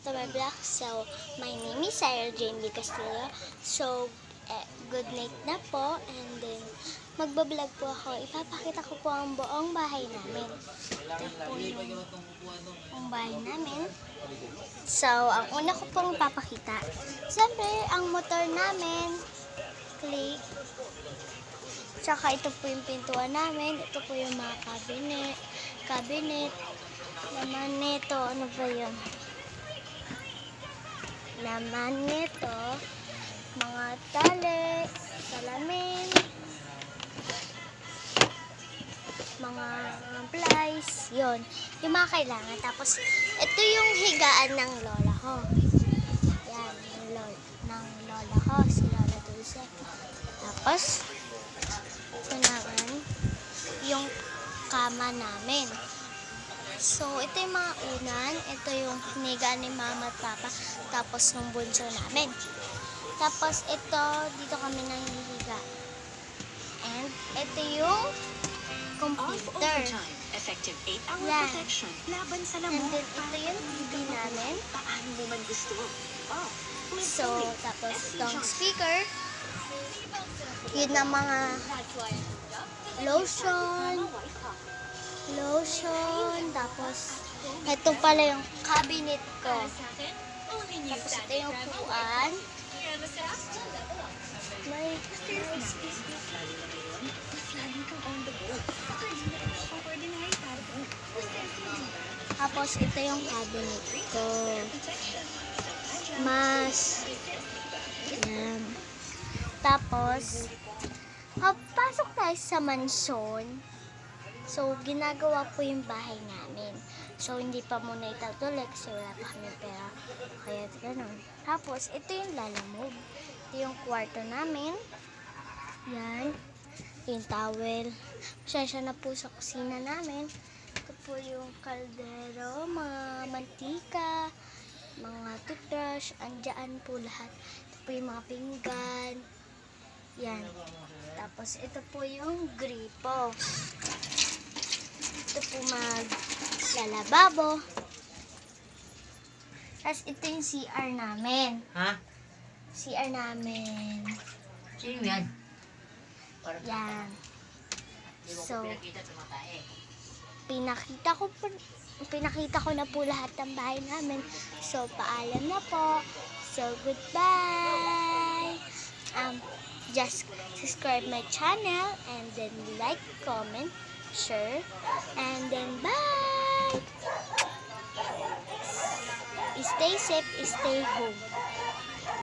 welcome to my vlog. So, my name is Sarah Jane B. Castillo. So, good night na po. And then, magbablog po ako. Ipapakita ko po ang buong bahay namin. Ito po yung bahay namin. So, ang una ko pong ipapakita. Siyempre, ang motor namin. Click. Tsaka ito po yung pintuan namin. Ito po yung mga cabinet. Laman nito, ano ba yun? Laman nito, mga tali, salamin, mga plies, yun. Yung mga kailangan. Tapos, ito yung higaan ng lola ko. Yan, ng lola ko, si Lola Dulce. Tapos, ito naman, yung kama namin. So, ito yung mga unan. Ito yung hiniga ni mama at papa. Tapos, nung bunso namin. Tapos, ito, dito kami nangihiga. And, ito yung computer. Effective 8-hour Yan. protection. Laban sa And lamok. then, ito yung TV namin. Paano mo man gusto. So, tapos, itong speaker. Yun ang mga lotion, tapos ito pala yung cabinet ko. Tapos ito yung upuan. May tapos ito yung cabinet ko. Yan. Tapos pasok tayo sa mansyon. So, ginagawa po yung bahay namin. So, hindi pa muna itatuloy kasi wala pa kami pera. Kaya gano'n. Tapos, ito yung lalamove. Ito yung kwarto namin. Yan. Yung towel. Pasensya na po sa kusina namin. Ito po yung kaldero, mga mantika, mga toothbrush. Andiyan po lahat. Ito po yung mga pinggan. Yan. Tapos, ito po yung gripo. Ito po maglalababo. Tapos ito yung CR namin. Ha? CR namin. Sino yan? Yan. So, pinakita ko na po lahat ng bahay namin. So, paalam na po. So, goodbye. Just subscribe my channel and then like, comment, share, and then bye! Stay safe, stay home.